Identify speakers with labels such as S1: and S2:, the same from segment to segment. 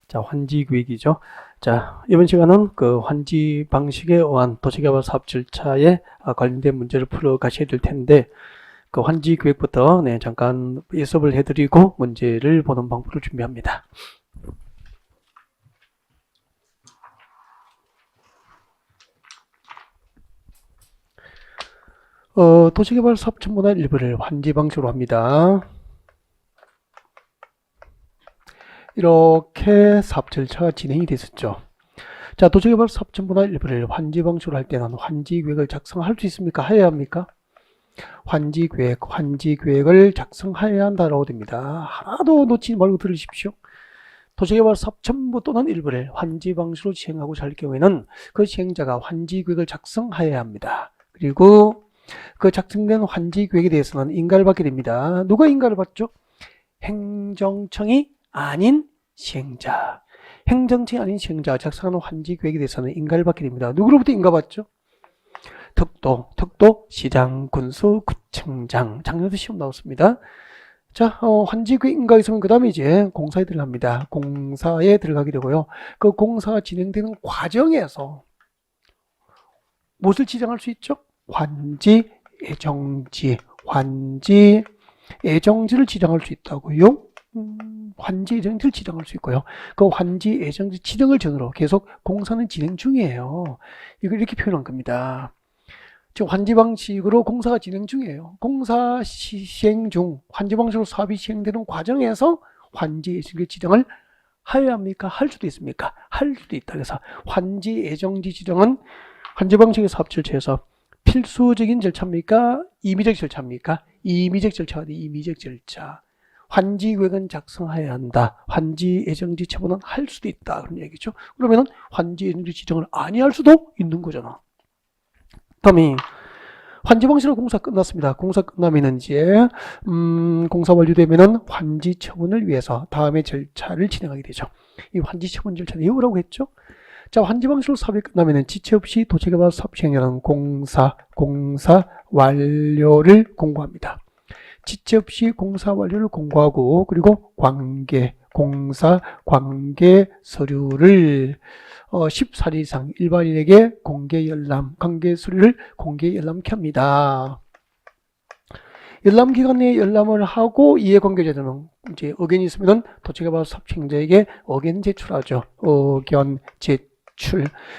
S1: 자, 환지 계획이죠. 자, 이번 시간은 그 환지 방식에 의한 도시개발 사업 절차에 관련된 문제를 풀어 가셔야 될 텐데, 그 환지 계획부터 잠깐 예습을 해드리고 문제를 보는 방법을 준비합니다. 도시개발 사업 첨부나 일부를 환지 방식으로 합니다. 이렇게 사업 절차가 진행이 됐었죠. 자, 도시개발 사업 첨부나 일부를 환지 방식으로 할 때는 환지 계획을 작성할 수 있습니까? 해야 합니까? 환지 계획을 작성해야 한다라고 됩니다. 하나도 놓치지 말고 들으십시오. 도시개발 사업 첨부 또는 일부를 환지 방식으로 시행하고자 할 경우에는 그 시행자가 환지 계획을 작성해야 합니다. 그리고 그 작성된 환지 계획에 대해서는 인가를 받게 됩니다. 누가 인가를 받죠? 행정청이 아닌 시행자. 행정청이 아닌 시행자가 작성하는 환지 계획에 대해서는 인가를 받게 됩니다. 누구로부터 인가받죠? 특도, 시장, 군수, 구청장. 작년도 시험 나왔습니다. 자, 환지 계획 인가가 있으면 그 다음에 이제 공사에 들어갑니다. 공사에 들어가게 되고요. 그 공사가 진행되는 과정에서 무엇을 지정할 수 있죠? 환지 애정지를 지정할 수 있다고요. 환지 애정지를 지정할 수 있고요. 그 환지 애정지 지정을 전후로 계속 공사는 진행 중이에요. 이걸 이렇게 표현한 겁니다. 지금 환지 방식으로 공사가 진행 중이에요. 공사 시행 중 환지 방식으로 사업이 시행되는 과정에서 환지 애정지 지정을 해야 합니까? 할 수도 있습니까? 할 수도 있다. 그래서 환지 애정지 지정은 환지 방식의 사업 절차에서 필수적인 절차입니까? 임의적 절차입니까? 임의적 절차가 돼. 임의적 절차. 환지 계획은 작성해야 한다. 환지 애정지 처분은 할 수도 있다. 그런 얘기죠. 그러면은 환지 애정지 지정을 아니할 수도 있는 거잖아. 다음에 환지 방식으로 공사 끝났습니다. 공사 끝나면은 이제 공사 완료되면은 환지 처분을 위해서 다음의 절차를 진행하게 되죠. 이 환지 처분 절차는 이거라고 했죠. 자, 환지 방식으로 사업이 끝나면은 지체 없이 도시개발 사업 시행이라는 공사 완료를 공고합니다. 지체 없이 공사 완료를 공고하고, 그리고 공사 관계 서류를 14일 이상 일반인에게 관계 서류를 공개 열람케 합니다. 열람 기간 내에 열람을 하고 이해관계자들은 이제 의견이 있으면 도시개발 사업 시행자에게 의견 제출하죠. 의견 제출.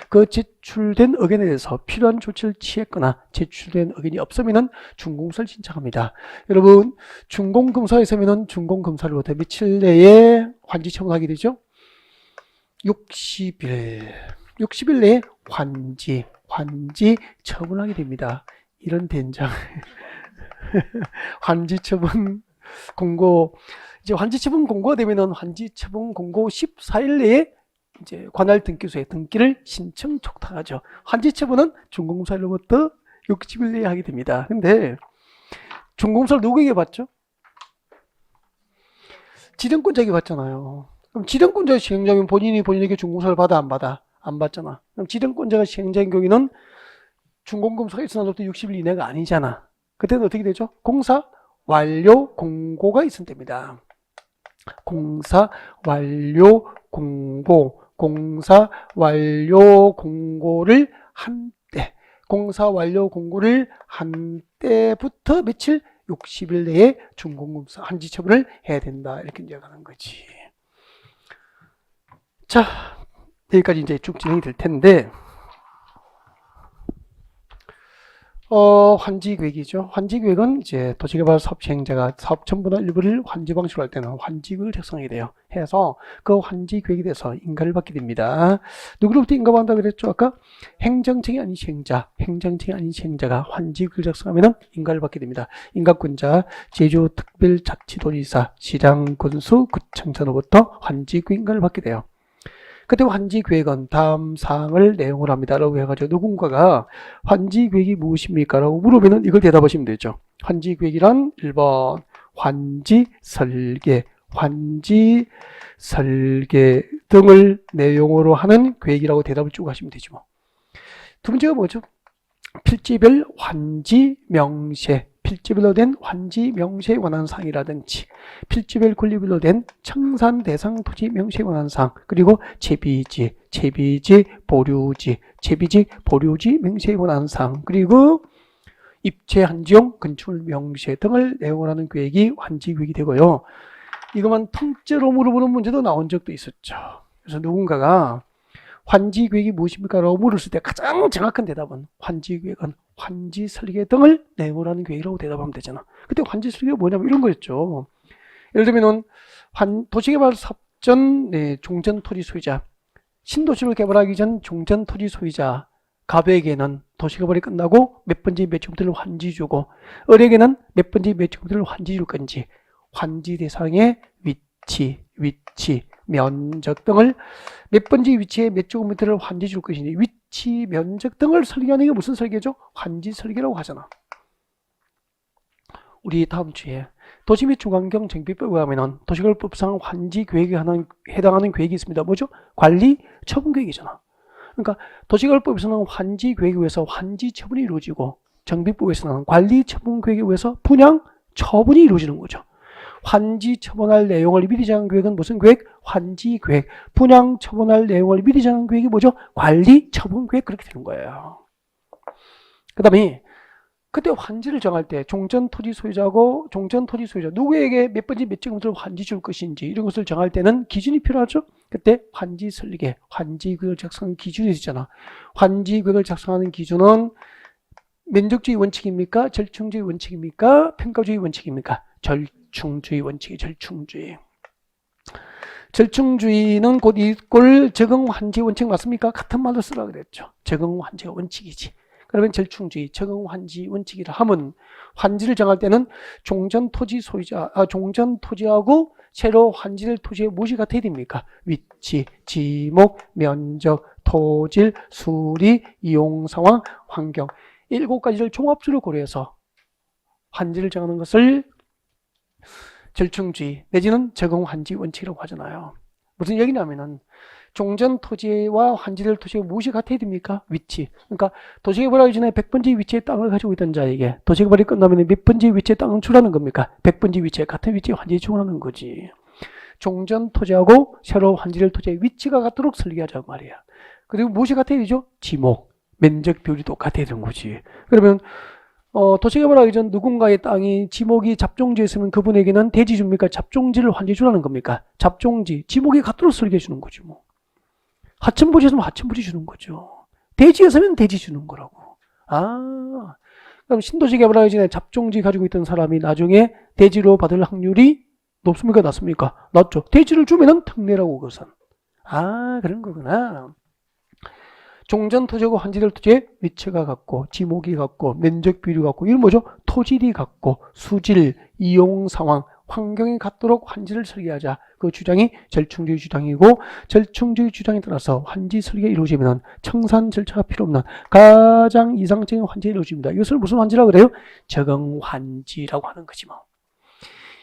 S1: 그 제출된 의견에 대해서 필요한 조치를 취했거나 제출된 의견이 없으면 준공사를 신청합니다. 여러분, 준공검사에 있으면 준공검사로부터 며칠 내에 환지 처분하게 되죠? 60일 내에 환지 처분하게 됩니다. 이런 된장. 환지 처분 공고, 이제 환지 처분 공고가 되면은 환지 처분 공고 14일 내에 이제 관할 등기소에 등기를 신청 촉탁하죠. 환지 처분은 준공사로부터 60일 내에 하게 됩니다. 근데 준공사를 누구에게 받죠? 지정권자에게 받잖아요. 그럼 지정권자 시행자면 본인에게 준공사를 받아, 안 받아? 안 받잖아. 그럼 지정권자가 시행자인 경우에는 준공검사가 있으나도 60일 이내가 아니잖아. 그때는 어떻게 되죠? 공사 완료 공고가 있으면 됩니다. 공사 완료 공고를 한 때, 공사 완료 공고를 한 때부터 며칠? 60일 내에 준공검사 환지 처분을 해야 된다. 이렇게 이야기하는 거지. 자, 여기까지 이제 쭉 진행이 될 텐데, 환지 계획이죠. 환지 계획은 이제 도시개발 사업 시행자가 사업 전부나 일부를 환지 방식으로 할 때는 환지 계획을 작성하게 돼요. 해서 그 환지 계획에 대해서 인가를 받게 됩니다. 누구로부터 인가받는다고 그랬죠? 아까 행정청이 아닌 시행자가 환지 계획을 작성하면 인가를 받게 됩니다. 인가권자 제주특별자치도지사, 시장, 군수, 구청장으로부터 환지 계획 인가를 받게 돼요. 그때 환지 계획은 다음 사항을 내용을 합니다. 라고 해가지고 누군가가 환지 계획이 무엇입니까? 라고 물으면 이걸 대답하시면 되죠. 환지 계획이란 1번 환지 설계 등을 내용으로 하는 계획이라고 대답을 쭉 하시면 되죠. 두 번째가 뭐죠? 필지별 환지 명세. 필지별로 된 환지 명시에 관한 사항이라든지 필지별 권리별로 된 청산 대상 토지 명시에 관한 사항, 그리고 채비지, 보류지, 보류지 명시에 관한 사항, 그리고 입체 한지용, 건축물 명시 등을 내용을 하는 계획이 환지 계획이 되고요. 이것만 통째로 물어보는 문제도 나온 적도 있었죠. 그래서 누군가가 환지 계획이 무엇입니까? 라고 물었을 때 가장 정확한 대답은 환지 계획은 환지 설계 등을 내용으로 하는 계획이라고 대답하면 되잖아. 그때 환지 설계가 뭐냐면 이런 거였죠. 예를 들면 도시개발 사업전 종전 토지 소유자, 신도시를 개발하기 전 종전 토지 소유자 갑에게는 도시개발이 끝나고 몇 번째 몇 층부터를 환지 주고, 을에게는 몇 번째 몇 층부터를 환지 줄 건지, 환지 대상의 위치, 면적 등을 몇 번째 위치에 몇 제곱미터를 환지 줄 것인지, 위치, 면적 등을 설계하는 게 무슨 설계죠? 환지 설계라고 하잖아. 우리 다음 주에 도시 및 중환경 정비법에 의하면 도시개발법상 환지 계획에 해당하는 계획이 있습니다. 뭐죠? 관리 처분 계획이잖아. 그러니까 도시개발법에서는 환지 계획에 의해서 환지 처분이 이루어지고, 정비법에서는 관리 처분 계획에 의해서 분양 처분이 이루어지는 거죠. 환지 처분할 내용을 미리 정한 계획은 무슨 계획? 환지 계획. 분양 처분할 내용을 미리 정한 계획이 뭐죠? 관리 처분 계획. 그렇게 되는 거예요. 그 다음에 그때 환지를 정할 때 종전 토지 소유자고, 종전 토지 소유자 누구에게 몇 번째 몇 제곱미터를 환지 줄 것인지 이런 것을 정할 때는 기준이 필요하죠. 그때 환지 설계, 환지 계획을 작성하는 기준이 있잖아. 환지 계획을 작성하는 기준은 면적주의 원칙입니까? 절충주의 원칙입니까? 평가주의 원칙입니까? 절충주의 원칙이 절충주의. 절충주의는 곧 이꼴 적응환지 원칙 맞습니까? 같은 말로 쓰라 그랬죠. 적응환지가 원칙이지. 그러면 절충주의, 적응환지 원칙이라 하면 환지를 정할 때는 종전 토지 소유자, 종전 토지하고 새로 환지될 토지의 무엇이 같아야 됩니까? 위치, 지목, 면적, 토질, 수리, 이용 상황, 환경. 7가지를 종합적으로 고려해서 환지를 정하는 것을 절충주의 내지는 적응환지 원칙이라고 하잖아요. 무슨 얘기냐면은 종전 토지와 환지될 토지가 무엇이 같아야 됩니까? 위치. 그러니까 도시개발하기 전에 100번째 위치의 땅을 가지고 있던 자에게 도시개발이 끝나면 몇 번째 위치의 땅을 주라는 겁니까? 100번째 위치에 같은 위치에 환지 주라는 거지. 종전 토지하고 새로 환지될 토지의 위치가 같도록 설계하자고 말이야. 그리고 무엇이 같아야 되죠? 지목, 면적 비율이 똑같아야 되는 거지. 그러면 도시개발하기 전 누군가의 땅이 지목이 잡종지에 있으면 그분에게는 대지 줍니까? 잡종지를 환지 주라는 겁니까? 잡종지, 지목이 같도록 설계해 주는 거지 뭐. 하천부지에서는 하천부지 주는 거죠. 대지에서는 대지 주는 거라고. 그럼 신도시 개발하기 전에 잡종지 가지고 있던 사람이 나중에 대지로 받을 확률이 높습니까? 낮습니까? 낮죠. 대지를 주면은 특례라고 그것은. 그런 거구나. 종전 토지하고 환지될 토지의 위치가 같고, 지목이 같고, 면적 비율이 같고, 이건 뭐죠? 토질이 같고, 수질, 이용 상황, 환경이 같도록 환지를 설계하자. 그 주장이 절충주의 주장이고, 절충주의 주장에 따라서 환지 설계가 이루어지면 청산 절차가 필요 없는 가장 이상적인 환지가 이루어집니다. 이것을 무슨 환지라고 그래요? 적응환지라고 하는 거지 뭐.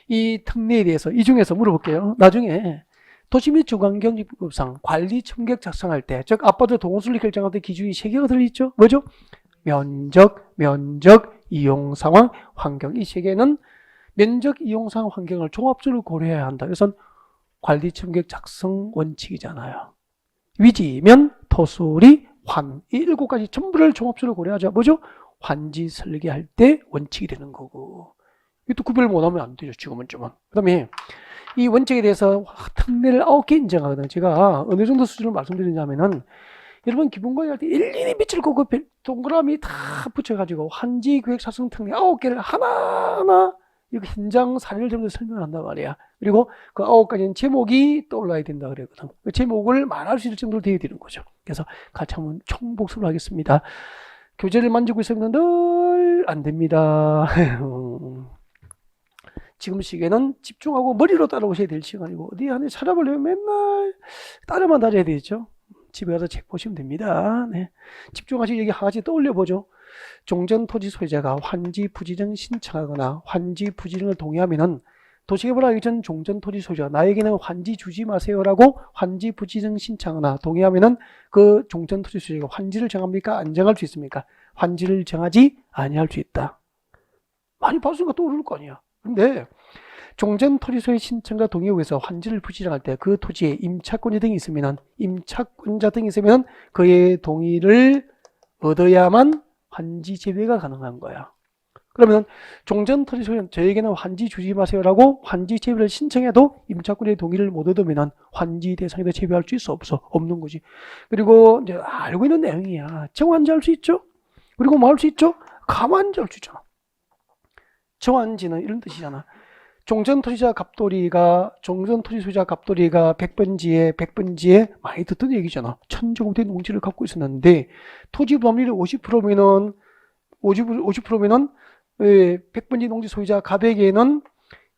S1: 이 특례에 대해서 이 중에서 물어볼게요. 나중에 도시 및 중환경정비법상 관리 첨격 작성할 때, 즉 아파트 동호수를 결정할 때 기준이 3개가 들어있죠. 뭐죠? 면적, 이용 상황, 환경. 이 3개는 면적, 이용 상황, 환경을 종합적으로 고려해야 한다. 그래서 관리 첨격 작성 원칙이잖아요. 위지면, 토수리, 환. 이 7가지 전부를 종합적으로 고려하자. 뭐죠? 환지 설계할 때 원칙이 되는 거고. 이것도 구별 못하면 안 되죠. 지금은 좀은. 그 다음에 이 원칙에 대해서 특례를 9개 인정하거든요. 제가 어느 정도 수준을 말씀드리냐면은, 여러분 기본과제 할 때 일일이 밑줄 긋고 동그라미 다 붙여가지고 환지 계획 작성 특례 9개를 하나하나 이렇게 현장 사례를 들면서 설명을 한단 말이야. 그리고 그 9가지는 제목이 떠올라야 된다 그랬거든. 그 제목을 말할 수 있을 정도로 되어야 되는 거죠. 그래서 같이 한번 총복습을 하겠습니다. 교재를 만지고 있으면 늘 안 됩니다. 지금 시기에는 집중하고 머리로 따라오셔야 될 시간이고, 어디 안에 찾아보려면 맨날 따라만 다녀야 되겠죠. 집에 가서 책 보시면 됩니다. 네. 집중하시고 여기 한 가지 떠올려 보죠. 종전 토지 소유자가 환지 부지정 신청하거나 환지 부지정을 동의하면은 도시개발하기 전 종전 토지 소유자 나에게는 환지 주지 마세요라고 환지 부지정 신청하거나 동의하면은 그 종전 토지 소유자가 환지를 정합니까? 안 정할 수 있습니까? 환지를 정하지 아니할 수 있다. 많이 봤으니까 떠오를 거 아니야. 근데 종전토지소의 신청과 동의에 의해서 환지를 부지정할 때 그 토지에 임차권자 등이 있으면 그의 동의를 얻어야만 환지 재배가 가능한 거야. 그러면 종전토지소유는 저에게는 환지 주지 마세요라고 환지 재배를 신청해도 임차권의 동의를 못 얻으면 환지 대상에서 재배할 수 없는 거지. 그리고 이제 알고 있는 내용이야. 정환지 할 수 있죠. 그리고 뭐 할 수 있죠? 감환지 할 수 있잖아. 정환지는 이런 뜻이잖아. 종전토지소유자 갑돌이가 백번지에 많이 듣던 얘기잖아. 1000제곱미터 농지를 갖고 있었는데 토지 부담률이 50%면은 100번지 농지 소유자 갑에게는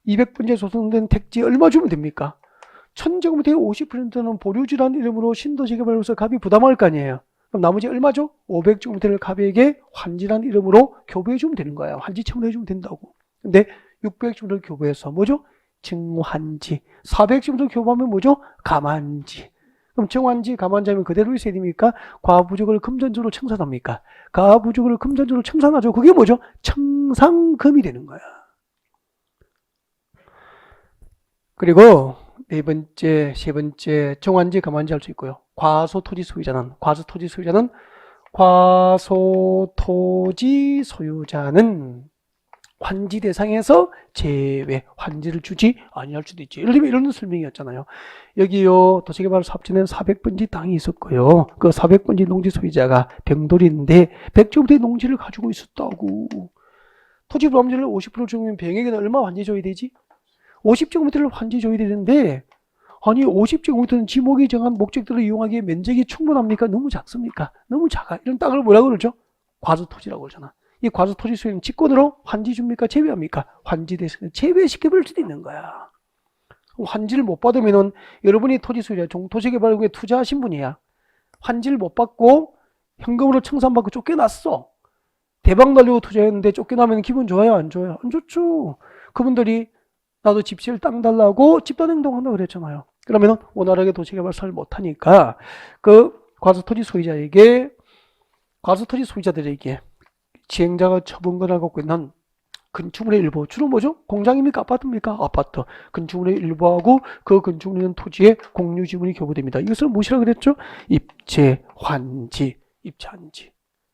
S1: 200번지에 소송된 택지 얼마 주면 됩니까? 1000제곱미터의 50%는 보류지라는 이름으로 신도재개발로서 갑이 부담할 거 아니에요. 그럼 나머지 얼마죠? 500제곱미터를 갑에게 환지라는 이름으로 교부해 주면 되는 거야. 환지 채무해 주면 된다고. 근데 600제곱미터를 교부해서 뭐죠? 증환지. 400제곱미터를 교부하면 뭐죠? 감환지. 그럼 정환지, 감환지 하면 그대로 있어야 됩니까? 과부족을 금전적으로 청산합니까? 과부족을 금전적으로 청산하죠. 그게 뭐죠? 청산금이 되는 거야. 그리고 세 번째, 정환지, 감환지 할 수 있고요. 과소토지 소유자는 환지 대상에서 제외, 환지를 주지 아니할 수도 있지. 예를 들면 이런 설명이었잖아요. 여기요, 도시개발 사업지는 400번지 땅이 있었고요. 그 400번지 농지 소유자가 병돌이인데 100제곱미터의 농지를 가지고 있었다고. 토지 부담률을 50% 주면 병에게는 얼마 환지 줘야 되지? 50제곱미터를 환지 줘야 되는데, 아니 50제곱미터는 지목이 정한 목적들을 이용하기에 면적이 충분합니까? 너무 작습니까? 너무 작아. 이런 땅을 뭐라고 그러죠? 과수토지라고 그러잖아. 이 과수토지 소유는 직권으로 환지 줍니까? 제외합니까? 환지 대신에 제외시켜버릴 수도 있는 거야. 환지를 못 받으면은 여러분이 토지 소유자, 도시개발국에 투자하신 분이야. 환지를 못 받고 현금으로 청산받고 쫓겨났어. 대박 날리고 투자했는데 쫓겨나면 기분 좋아요? 안 좋아요? 안 좋죠. 그분들이 나도 집실 땅 달라고 집단 행동한다고 그랬잖아요. 그러면은 원활하게 도시개발을 못하니까 그 과수토지 소유자들에게 지행자가 처분권을 갖고 있는 건축물의 일부, 주로 뭐죠? 공장입니까? 아파트입니까? 아파트. 건축물의 일부하고 그 건축물에 있는 토지에 공유 지분이 교부됩니다. 이것을 무엇이라고 그랬죠? 입체, 환지.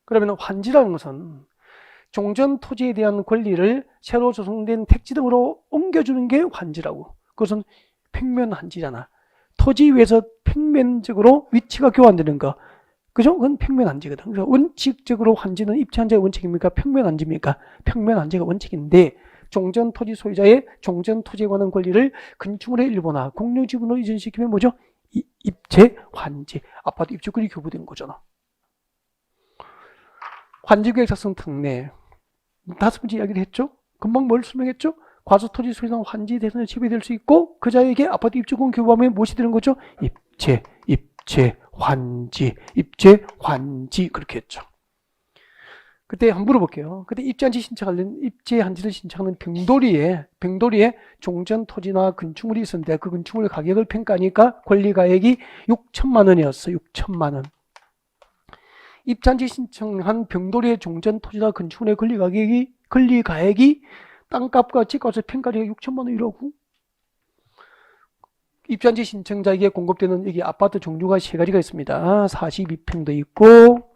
S1: 그러면 환지라는 것은 종전 토지에 대한 권리를 새로 조성된 택지 등으로 옮겨주는 게 환지라고. 그것은 평면 환지잖아. 토지 위에서 평면적으로 위치가 교환되는 거. 그죠? 그건 평면 환지거든. 그래서 원칙적으로 환지는 입체 환지가 원칙입니까? 평면 환지입니까? 평면 환지가 원칙인데 종전 토지 소유자의 종전 토지에 관한 권리를 건축물의 일부나 공유 지분으로 이전시키면 뭐죠? 입체 환지. 아파트 입주권이 교부된 거잖아. 환지계획 작성 특례. 5번째 이야기를 했죠? 금방 뭘 설명했죠? 과수토지 소유자는 환지 대상에 지배될 수 있고 그자에게 아파트 입주권 교부하면 무엇이 되는 거죠? 입체 환지 그렇게 했죠. 그때 한번 물어볼게요. 그때 입체 환지를 신청하는 병돌이에 종전 토지나 건축물이 있었는데 그 건축물 가격을 평가하니까 권리가액이 6천만 원이었어. 6천만 원. 입자한지 신청한 병돌이의 종전 토지나 건축물의 권리가액이 땅값과 집값의 평가리가 6천만 원이라고? 입자한지 신청자에게 공급되는 여기 아파트 종류가 세 가지가 있습니다. 42평도 있고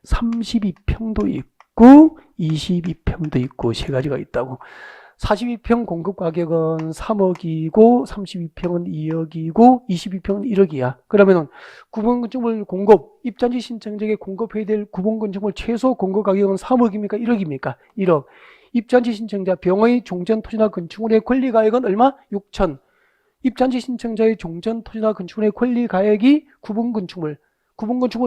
S1: 32평도 있고 22평도 있고 세 가지가 있다고. 42평 공급 가격은 3억이고 32평은 2억이고 22평은 1억이야. 그러면은 구분 건축물 입자한지 신청자에게 공급해야 될 구분 건축물 최소 공급 가격은 3억입니까? 1억입니까? 1억. 입자한지 신청자 병의 종전 토지나 건축물의 권리 가액은 얼마? 6천. 입자한지 신청자의 종전 토지나 건축물의 권리 가액이 구분 건축물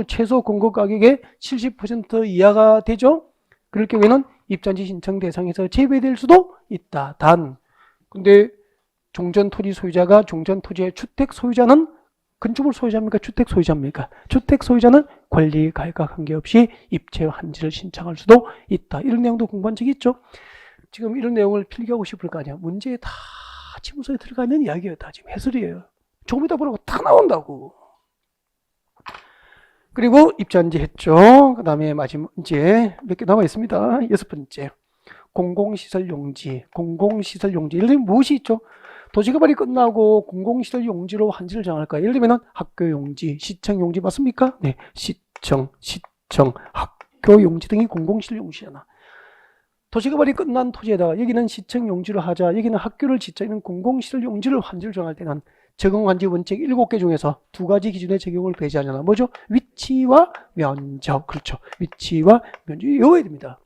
S1: 최소 공급 가격의 70% 이하가 되죠? 그럴 경우에는 입자한지 신청 대상에서 제외될 수도 있다. 근데 종전 토지 소유자가 종전 토지의 주택 소유자는 건축물 소유자입니까? 주택 소유자입니까? 주택 소유자는 권리 가액과 관계없이 입체 환지를 신청할 수도 있다. 이런 내용도 공부한 적이 있죠. 지금 이런 내용을 필기하고 싶을 거 아니야. 문제에 다 지문서에 들어가 있는 이야기예요. 다 지금 해설이에요. 조금 이따 보라고 다 나온다고. 그리고 입자한지 했죠. 그 다음에 마지막 이제 몇 개 남아 있습니다. 6번째. 공공시설 용지, 공공시설 용지. 예를 들면 무엇이 있죠? 도시개발이 끝나고 공공시설 용지로 환지를 정할까요? 예를 들면 학교 용지, 시청 용지 맞습니까? 네, 시청, 학교 용지 등이 공공시설 용지잖아. 도시개발이 끝난 토지에다가 여기는 시청 용지로 하자, 여기는 학교를 짓자, 이런 공공시설 용지를 환지를 정할 때는 적용환지 원칙 7개 중에서 2가지 기준의 적용을 배제하잖아. 뭐죠? 위치와 면적. 그렇죠. 위치와 면적. 외워야 됩니다.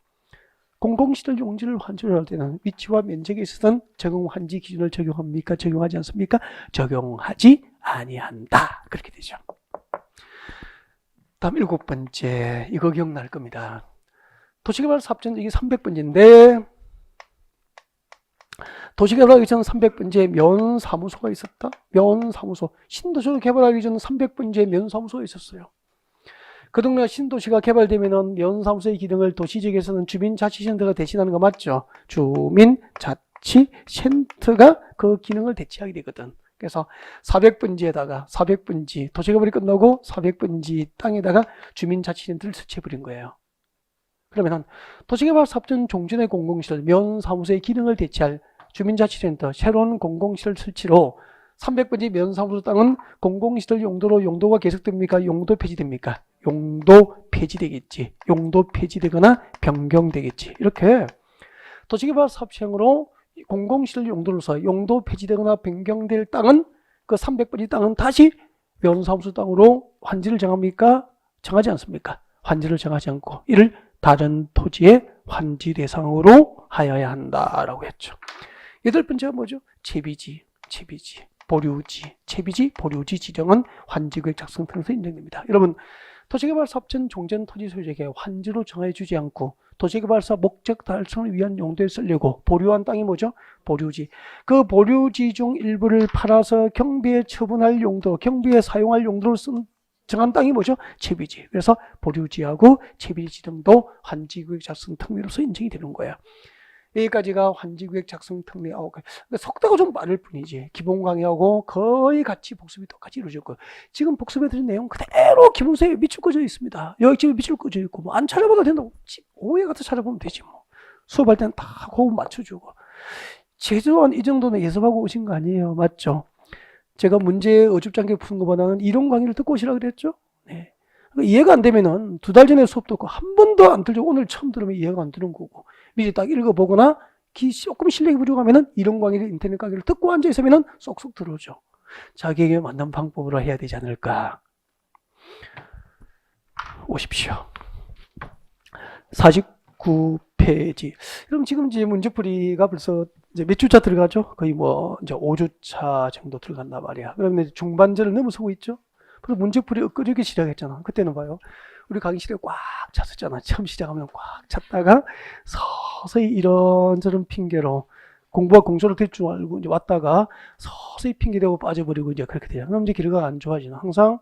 S1: 공공시설 용지를 환지를 할 때는 위치와 면적에 있어서는 적용환지 기준을 적용합니까? 적용하지 않습니까? 적용하지 아니한다. 그렇게 되죠. 다음 7번째. 이거 기억날 겁니다. 도시개발 사업자는 이게 300번째인데 도시개발하기 전 300번째 면사무소가 있었다. 면사무소. 신도시로 개발하기 전 300번째 면사무소가 있었어요. 그 동네가 신도시가 개발되면은 면사무소의 기능을 도시지역에서는 주민자치센터가 대신하는 거 맞죠? 주민자치센터가 그 기능을 대체하게 되거든. 그래서 400번지에다가 도시개발이 끝나고 400번지 땅에다가 주민자치센터를 설치해버린 거예요. 그러면은 도시개발 사업자는 종전의 공공시설, 면사무소의 기능을 대체할 주민자치센터, 새로운 공공시설 설치로 300번지 면사무소 땅은 공공시설 용도로 용도가 계속됩니까? 용도 폐지됩니까? 용도 폐지되겠지. 용도 폐지되거나 변경되겠지. 이렇게 도시개발 사업 시행으로 공공시설 용도로서 용도 폐지되거나 변경될 땅은 그 300번지 땅은 다시 면사무소 땅으로 환지를 정합니까? 정하지 않습니까? 환지를 정하지 않고 이를 다른 토지의 환지 대상으로 하여야 한다라고 했죠. 8번째가 뭐죠? 채비지, 보류지 지정은 환지구역 작성편에서 인정됩니다. 여러분, 도시개발 사업자는 종전 토지 소유자에게 환지로 정해 주지 않고 도시개발 사업 목적 달성을 위한 용도에 쓰려고 보류한 땅이 뭐죠? 보류지. 그 보류지 중 일부를 팔아서 경비에 처분할 용도, 경비에 사용할 용도로 정한 땅이 뭐죠? 채비지. 그래서 보류지하고 채비지 등도 환지구역 작성 특례로서 인정이 되는 거예요. 여기까지가 환지구역 작성 특례. 그러니까 속도가 좀 빠를 뿐이지. 기본 강의하고 거의 같이 복습이 똑같이 이루어졌고 지금 복습해드린 내용 그대로 기본서에 밑줄 꺼져 있습니다. 여기 지금 밑줄 꺼져 있고 뭐 안 찾아봐도 된다고. 오해 가서 찾아보면 되지 뭐. 수업할 때는 다 호흡 맞춰주고. 최소한 이 정도는 예습하고 오신 거 아니에요. 맞죠? 제가 문제 어줍잖게 푸는 것보다는 이론 강의를 듣고 오시라고 그랬죠? 네. 이해가 안 되면은 2달 전에 수업 듣고 한 번도 안 들죠. 오늘 처음 들으면 이해가 안 되는 거고. 미리 딱 읽어보거나 조금 실력이 부족하면은 이론 강의를 인터넷 강의를 듣고 앉아있으면은 쏙쏙 들어오죠. 자기에게 맞는 방법으로 해야 되지 않을까. 오십시오. 49페이지. 그럼 지금 이제 문제풀이가 벌써 이제 몇 주차 들어가죠? 거의 뭐 이제 5주차 정도 들어간단 말이야. 그러면 중반절을 넘어서고 있죠? 그래서 문제풀이 엊그저께 시작했잖아. 그때는 봐요. 우리 강의실에 꽉 찼었잖아. 처음 시작하면 꽉 찼다가 서서히 이런저런 핑계로 공부가 공소를 될 줄 알고 이제 왔다가 서서히 핑계대고 빠져버리고 이제 그렇게 돼요. 그럼 이제 결과가 안 좋아지나. 항상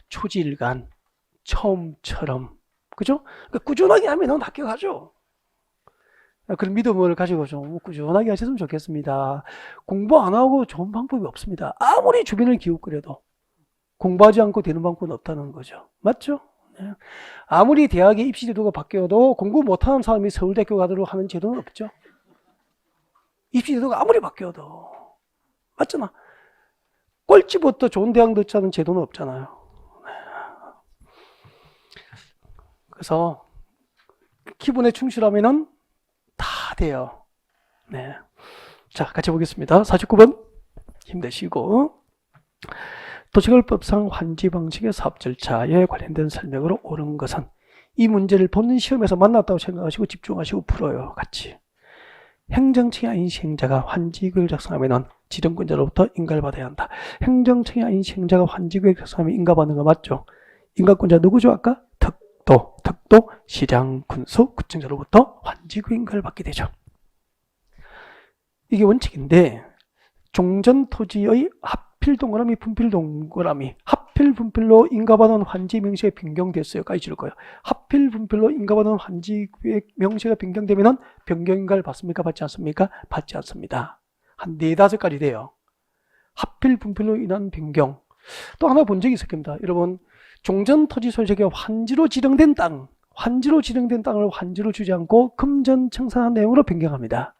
S1: 초질간, 처음처럼. 그죠? 그러니까 꾸준하게 하면 합격하죠. 그런 믿음을 가지고 좀 꾸준하게 하셨으면 좋겠습니다. 공부 안 하고 좋은 방법이 없습니다. 아무리 주변을 기웃거려도 공부하지 않고 되는 방법은 없다는 거죠. 맞죠? 네. 아무리 대학의 입시 제도가 바뀌어도 공부 못하는 사람이 서울대학교 가도록 하는 제도는 없죠. 입시 제도가 아무리 바뀌어도. 맞잖아. 꼴찌부터 좋은 대학 넣자는 제도는 없잖아요. 그래서 기본에 충실하면은 다 돼요. 네. 자, 같이 보겠습니다. 49번 힘내시고. 도시개발법상 환지 방식의 사업 절차에 관련된 설명으로 옳은 것은 이 문제를 본인 시험에서 만났다고 생각하시고 집중하시고 풀어요. 같이. 행정청이 아닌 시행자가 환지구역을 작성하면 지정권자로부터 인가를 받아야 한다. 행정청이 아닌 시행자가 환지구역 작성하면 인가받는 거 맞죠? 인가권자 누구죠? 아까? 특도, 시장, 군수, 구청자로부터 환지구역 인가를 받게 되죠. 이게 원칙인데 종전 토지의 하필 동그라미 분필 동그라미 하필 분필로 인가받은 환지 명시가 변경됐어요. 까지 줄 거예요. 하필 분필로 인가받은 환지 명시가 변경되면 변경 인가를 받습니까? 받지 않습니까? 받지 않습니다. 한 4-5가지 돼요. 하필 분필로 인한 변경. 또 하나 본 적이 있을 겁니다. 여러분 종전 토지 소유자에게 환지로 지정된 땅, 환지로 지정된 땅을 환지로 주지 않고 금전 청산한 내용으로 변경합니다.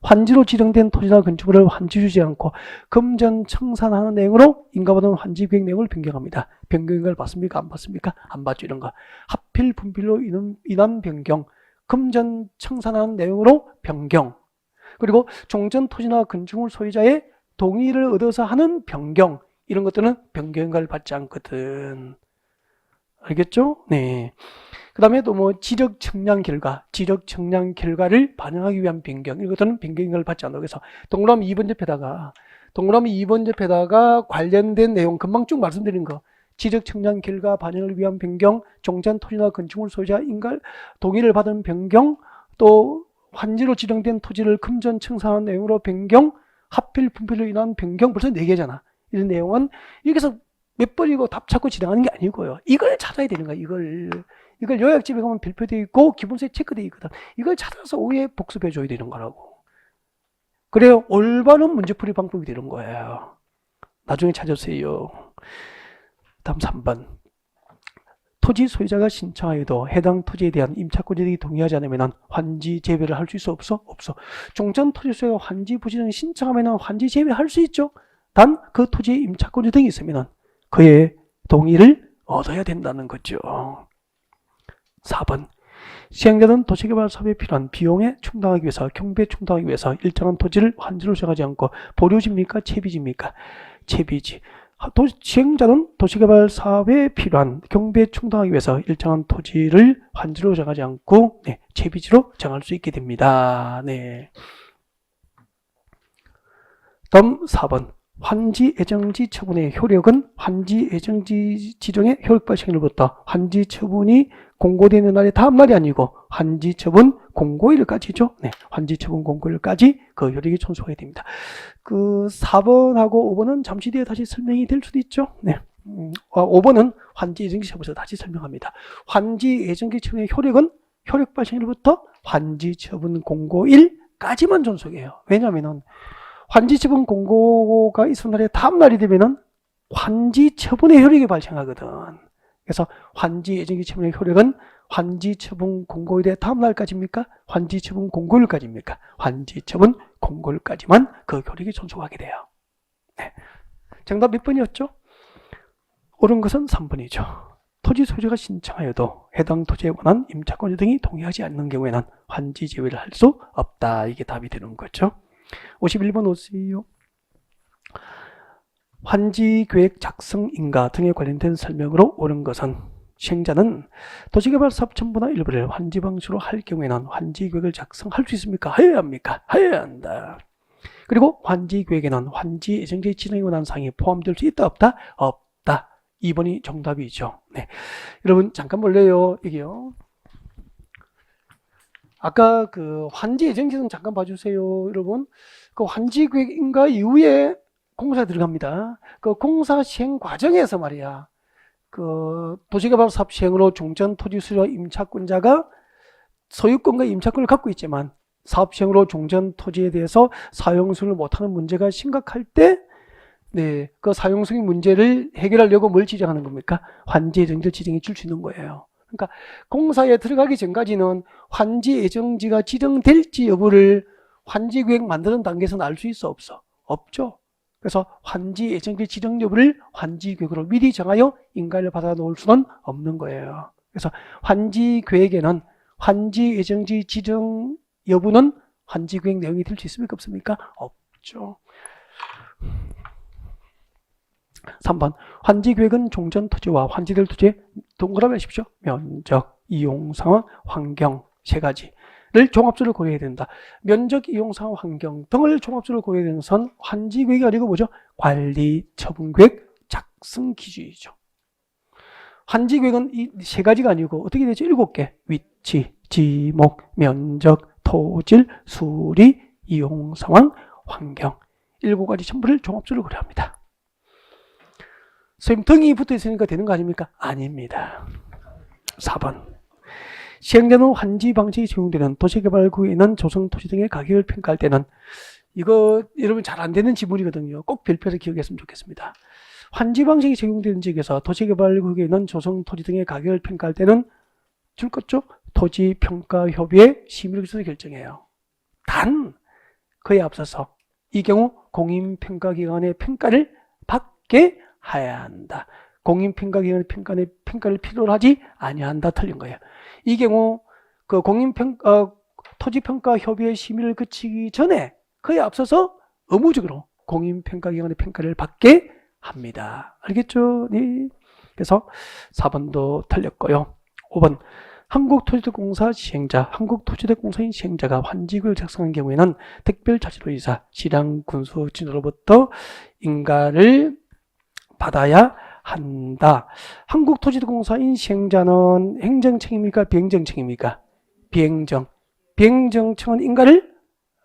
S1: 환지로 지정된 토지나 건축물을 환지 주지 않고 금전 청산하는 내용으로 인가받은 환지 계획 내용을 변경합니다. 변경인가를 받습니까? 안 받습니까? 안 받죠. 이런 거. 하필 분필로 인한 변경, 금전 청산하는 내용으로 변경, 그리고 종전 토지나 건축물 소유자의 동의를 얻어서 하는 변경, 이런 것들은 변경인가를 받지 않거든. 알겠죠? 네. 그 다음에 또 뭐 지적 측량 결과를 반영하기 위한 변경, 이것들은 변경인가를 받지 않아요. 그래서 동그라미 2번 옆에다가 관련된 내용 금방 쭉 말씀드린 거, 지적 측량 결과 반영을 위한 변경, 종전 토지나 건축물 소유자 인가 동의를 받은 변경, 또 환지로 지정된 토지를 금전 청산한 내용으로 변경, 하필 분필로 인한 변경, 벌써 4개잖아. 이런 내용은 여기서 몇 번이고 답 찾고 진행하는 게 아니고요. 이걸 찾아야 되는 거야. 이걸 요약집에 가면 별표되어 있고 기본서에 체크되어 있거든. 이걸 찾아서 오후에 복습해 줘야 되는 거라고. 그래요. 올바른 문제풀이 방법이 되는 거예요. 나중에 찾으세요. 다음 3번. 토지 소유자가 신청하여도 해당 토지에 대한 임차권자들이 동의하지 않으면 환지 재배를 할 수 있어? 없어? 없어. 종전 토지 소유가 환지 부지를 신청하면 환지 재배할 수 있죠. 단 그 토지에 임차권자 등이 있으면 그의 동의를 얻어야 된다는 거죠. 4번. 시행자는 도시개발 사업에 필요한 비용에 충당하기 위해서, 경비에 충당하기 위해서 일정한 토지를 환지로 정하지 않고 보류지입니까? 채비지입니까? 채비지. 시행자는 도시개발 사업에 필요한 경비에 충당하기 위해서 일정한 토지를 환지로 정하지 않고 채비지로 정할 수 있게 됩니다. 네. 다음 4번. 환지 예정지 처분의 효력은 환지 예정지 지정의 효력 발생일부터 환지 처분이 공고되는 날의 다음 날이 아니고 환지 처분 공고일까지죠. 네, 환지 처분 공고일까지 그 효력이 존속해야 됩니다. 그 4번하고 5번은 잠시 뒤에 다시 설명이 될 수도 있죠. 네. 5번은 환지 예정지 처분에서 다시 설명합니다. 환지 예정지 처분의 효력은 효력 발생일부터 환지 처분 공고일까지만 존속해요. 왜냐하면 환지 처분 공고가 있은 날의 다음 날이 되면은 환지 처분의 효력이 발생하거든. 그래서 환지 예정지 처분의 효력은 환지 처분 공고일의 다음 날까지입니까? 환지 처분 공고일까지입니까? 환지 처분 공고일까지만 그 효력이 존속하게 돼요. 네. 정답 몇 번이었죠? 옳은 것은 3번이죠. 토지 소유자가 신청하여도 해당 토지에 관한 임차권자 등이 동의하지 않는 경우에는 환지 제외를 할 수 없다. 이게 답이 되는 거죠. 51번 오세요. 환지 계획 작성 인가 등에 관련된 설명으로 옳은 것은 시행자는 도시개발 사업 전부나 일부를 환지 방식으로 할 경우에는 환지 계획을 작성할 수 있습니까? 해야 합니까? 해야 한다. 그리고 환지 계획에는 환지 예정지 진행에 관한 사항이 포함될 수 있다? 없다? 없다. 2번이 정답이죠. 네. 여러분 잠깐 볼래요. 이게요. 아까 그 환지 예정지는 잠깐 봐주세요. 여러분. 그 환지 계획 인가 이후에 공사 들어갑니다. 그 공사 시행 과정에서 말이야. 그 도시개발 사업 시행으로 종전 토지 수요 임차권자가 소유권과 임차권을 갖고 있지만 사업 시행으로 종전 토지에 대해서 사용승을 못하는 문제가 심각할 때, 네, 그 사용승의 문제를 해결하려고 뭘 지정하는 겁니까? 환지 예정지를 지정해 줄 수 있는 거예요. 그러니까 공사에 들어가기 전까지는 환지 예정지가 지정될지 여부를 환지 계획 만드는 단계에서는 알 수 있어? 없어? 없죠. 그래서 환지 예정지 지정 여부를 환지 계획으로 미리 정하여 인가를 받아 놓을 수는 없는 거예요. 그래서 환지 계획에는 환지 예정지 지정 여부는 환지 계획 내용이 될 수 있습니까? 없습니까? 없죠. 3번. 환지 계획은 종전 토지와 환지될 토지의 동그라미 하십시오. 면적, 이용 상황, 환경 세 가지를 종합적으로 고려해야 된다. 면적, 이용 상황, 환경 등을 종합적으로 고려해야 되는 것은 환지 계획이 아니고 뭐죠? 관리 처분 계획 작성 기준이죠. 환지 계획은 이 세 가지가 아니고 어떻게 되죠? 7개. 위치, 지목, 면적, 토질, 수리, 이용 상황, 환경 7가지 전부를 종합적으로 고려합니다. 선생님 등이 붙어 있으니까 되는 거 아닙니까? 아닙니다. 4번. 시행자는 환지 방식이 적용되는 도시개발구에 있는 조성토지 등의 가격을 평가할 때는, 이거 여러분 잘 안 되는 지문이거든요. 꼭 별표해서 기억했으면 좋겠습니다. 환지 방식이 적용되는 지역에서 도시개발구에 있는 조성토지 등의 가격을 평가할 때는 줄 거죠? 토지평가협의회 심의를 거쳐서 결정해요. 단 그에 앞서서 이 경우 공인평가기관의 평가를 받게 해야 한다. 공인평가기관의 평가를 필요로 하지 아니한다. 틀린 거예요. 이 경우 그 토지평가협의회 심의를 거치기 전에 그에 앞서서 의무적으로 공인평가기관의 평가를 받게 합니다. 알겠죠? 네. 그래서 4번도 틀렸고요. 5번 한국토지대공사 시행자, 한국토지대공사인 시행자가 환지구역을 작성한 경우에는 특별자치도지사, 시량군수진으로부터 인가를 받아야 한다. 한국토지대공사인 시행자는 행정청입니까? 비행정청입니까? 비행정청은 인가를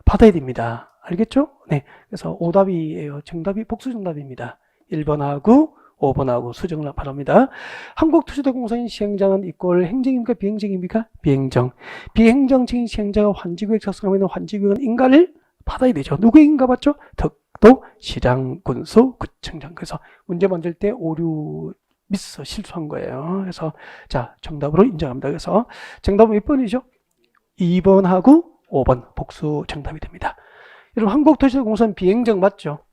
S1: 받아야 됩니다. 알겠죠? 네. 그래서 오답이에요. 정답이 복수 정답입니다. 1번하고 5번하고 수정을 바랍니다. 한국토지대공사인 시행자는 이꼴 행정입니까? 비행정입니까? 비행정. 비행정청인 시행자가 환지구역 작성하면 환지구역은 인가를 받아야 되죠. 누구의 인가 받죠? 덕도, 시장, 군수, 구청장. 그래서 문제 만들 때 오류 미스 실수한 거예요. 그래서 자 정답으로 인정합니다. 그래서 정답은 몇 번이죠? 2번하고 5번 복수 정답이 됩니다. 여러분 한국토지대공사는 비행정 맞죠?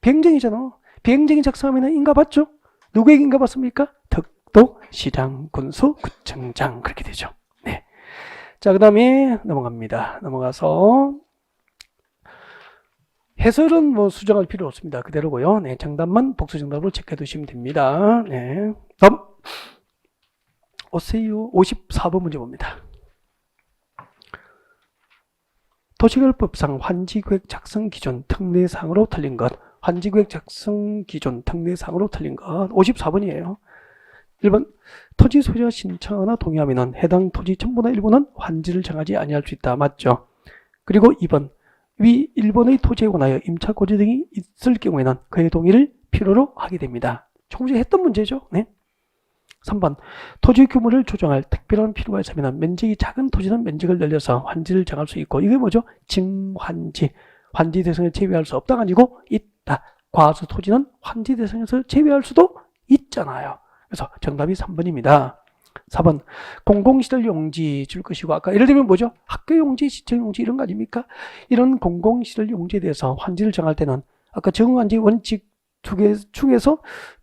S1: 비행정이잖아. 비행정이 작성하면 인가 받죠? 누구에게 인가 받습니까? 덕도, 시장, 군수, 구청장 그렇게 되죠. 네. 자, 그 다음에 넘어갑니다. 넘어가서 해설은 뭐 수정할 필요 없습니다. 그대로고요. 네, 정답만 복수 정답으로 체크해 두시면 됩니다. 네. 다음 오세요. 54번 문제 봅니다. 도시개발법상 환지구역 작성 기준 특례사항으로 틀린 것. 환지구역 작성 기준 특례사항으로 틀린 것. 54번이에요. 1번 토지 소유자가 신청하거나 동의하면 해당 토지 전부나 일부는 환지를 정하지 아니할 수 있다. 맞죠? 그리고 2번 위 1번의 토지에 관하여 임차 고지 등이 있을 경우에는 그의 동의를 필요로 하게 됩니다. 조금 전에 했던 문제죠. 네. 3번 토지 규모를 조정할 특별한 필요가 있으면 면적이 작은 토지는 면적을 늘려서 환지를 정할 수 있고 이게 뭐죠? 증환지. 환지 대상을 제외할 수 없다가 아니고 있다. 과수 토지는 환지 대상에서 제외할 수도 있잖아요. 그래서 정답이 3번입니다. 4번 공공시설 용지 줄 것이고 아까 예를 들면 뭐죠? 학교 용지, 시청 용지 이런 거 아닙니까? 이런 공공시설 용지에 대해서 환지를 정할 때는 아까 정환지 원칙 두 개 중에서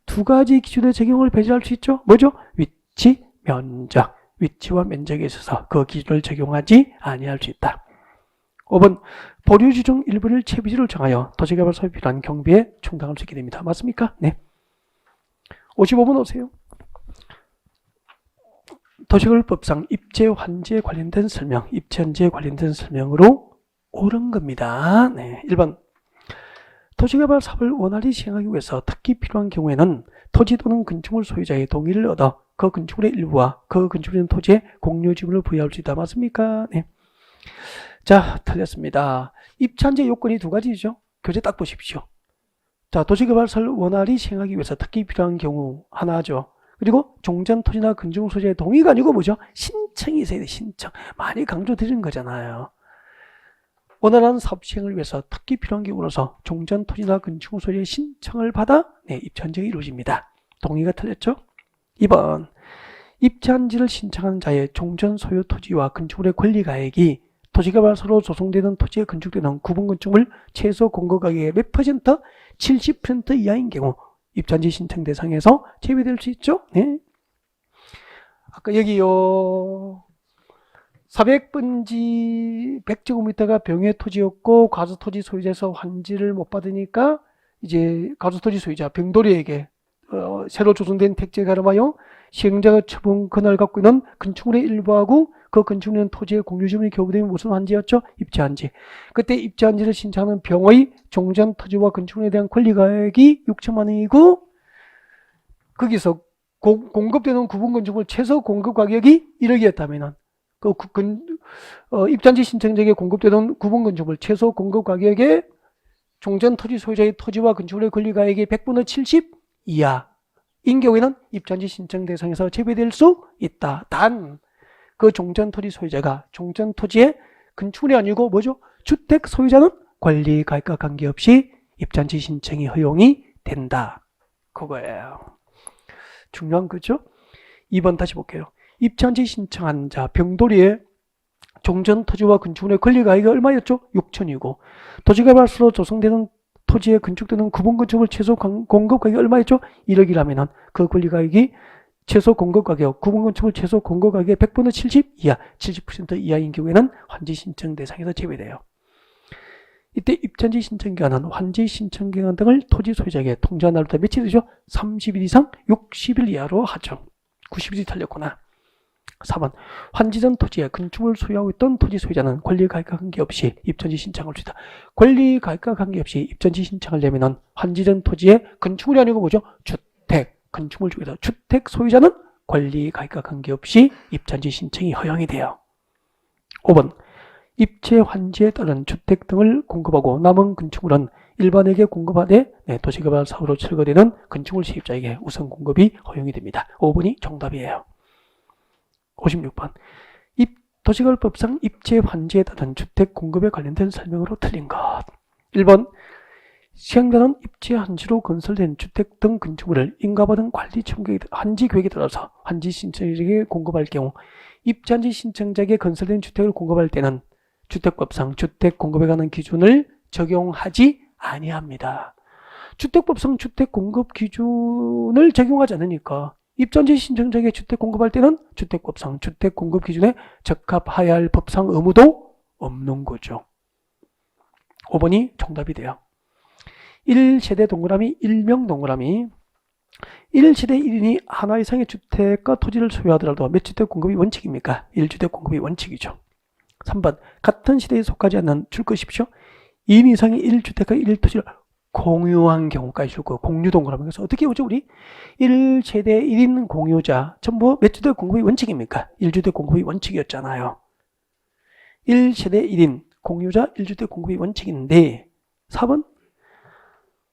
S1: 두 가지 기준의 적용을 배제할 수 있죠. 뭐죠? 위치, 면적. 위치와 면적에 있어서 그 기준을 적용하지 아니할 수 있다. 5번 보류지 중 일부를 채비지로 정하여 도시개발사업에 필요한 경비에 충당할 수 있게 됩니다. 맞습니까? 네. 55번 오세요. 도시개발법상 입지환지에 관련된 설명, 입지환지에 관련된 설명으로 옳은 겁니다. 네. 1번 도시개발 사업을 원활히 시행하기 위해서 특히 필요한 경우에는 토지 또는 건축물 소유자의 동의를 얻어 그 건축물의 일부와 그 건축물에 있는 토지에 공유 지분을 부여할 수 있다. 맞습니까? 네. 자, 틀렸습니다. 입지환지 요건이 두 가지죠. 교재 딱 보십시오. 자, 도시개발 사업을 원활히 시행하기 위해서 특히 필요한 경우 하나죠. 그리고 종전 토지나 건축물 소유자의 동의가 아니고 뭐죠? 신청이 있어야 돼. 신청. 많이 강조드리는 거잖아요. 원활한 사업 시행을 위해서 특히 필요한 경우로서 종전 토지나 건축물 소유자의 신청을 받아 입지환지가 이루어집니다. 동의가 틀렸죠? 2번 입지환지를 신청하는 자의 종전 소유 토지와 건축물의 권리가액이 도시개발사로 조성되는 토지에 건축되는 구분 건축물 최소 공급가격의 몇 %? 70% 이하인 경우 입지환지 신청 대상에서 제외될 수 있죠? 네. 아까 여기요. 400번지 100제곱미터가 병의 토지였고 과수토지 소유자에서 환지를 못 받으니까 이제 과수토지 소유자 병돌이에게 새로 조성된 택지에 가름하여 시행자가 처분 권한을 갖고 있는 건축물의 일부하고 그 건축물의 토지의 공유지분이 교부되면 무슨 환지였죠? 입지환지. 그때 입지환지를 신청하는 병의 종전 토지와 건축물에 대한 권리가액이 6천만 원이고 거기서 공급되는 구분 건축물 최소 공급 가격이 1억이었다면은 입지환지 신청자에게 공급되던 구분 건축물 최소 공급 가격의 종전 토지 소유자의 토지와 건축물의 권리가액이 100분의 70 이하인 경우에는 입지환지 신청 대상에서 제외될 수 있다. 단 그 종전 토지 소유자가 종전 토지의 건축물이 아니고 뭐죠? 주택 소유자는 권리가액과 관계없이 입지환지 신청이 허용이 된다. 그거예요. 중요한 거죠? 2번 다시 볼게요. 입찰지 신청한 자 병돌이의 종전 토지와 건축물의 권리가액이 얼마였죠? 6천이고 도시개발소로 조성되는 토지에 건축되는 구분 건축물 최소 공급 가격이 얼마였죠? 1억이라면 그 권리가액이 최소 공급 가격, 구분 건축물 최소 공급 가격의 100분의 70 이하, 70% 이하인 경우에는 환지 신청 대상에서 제외돼요. 이때 입찰지 신청 기간은 환지 신청 기간 등을 토지 소유자에게 통지한 날부터 며칠이죠? 30일 이상 60일 이하로 하죠. 90일이 틀렸구나. 4번 환지전 토지에 건축물을 소유하고 있던 토지 소유자는 권리가액과 관계없이 입전지 신청할 수 있다. 권리가액과 관계없이 입전지 신청하려면 환지전 토지에 건축물이 아니고 뭐죠? 주택, 건축물 중에서 주택 소유자는 권리가액과 관계없이 입전지 신청이 허용이 돼요. 5번 입체 환지에 따른 주택 등을 공급하고 남은 건축물은 일반에게 공급하되 도시개발 사업으로 철거되는 건축물 세입자에게 우선 공급이 허용이 됩니다. 5번이 정답이에요. 56번 도시개발법상 입체 환지에 따른 주택 공급에 관련된 설명으로 틀린 것. 1번 시행자는 입체 환지로 건설된 주택 등 건축물을 인가받은 관리 환지 계획에 따라서 환지 신청자에게 공급할 경우 입체 환지 신청자에게 건설된 주택을 공급할 때는 주택법상 주택 공급에 관한 기준을 적용하지 아니합니다. 주택법상 주택 공급 기준을 적용하지 않으니까 입전지 신청자에게 주택 공급할 때는 주택법상 주택 공급 기준에 적합하여야 할 법상 의무도 없는 거죠. 5번이 정답이 돼요. 1세대 동그라미 1명 동그라미 1세대 1인이 하나 이상의 주택과 토지를 소유하더라도 몇 주택 공급이 원칙입니까? 1주택 공급이 원칙이죠. 3번 같은 시대에 속하지 않는 줄 것이십시오. 2인 이상의 1주택과 1토지를 공유한 경우까지 줄 거고 공유 동그라미. 그래서 어떻게 보죠 우리? 1세대 1인 공유자 전부 몇 주택 공급이 원칙입니까? 1주택 공급이 원칙이었잖아요. 1세대 1인 공유자 1주택 공급이 원칙인데 4번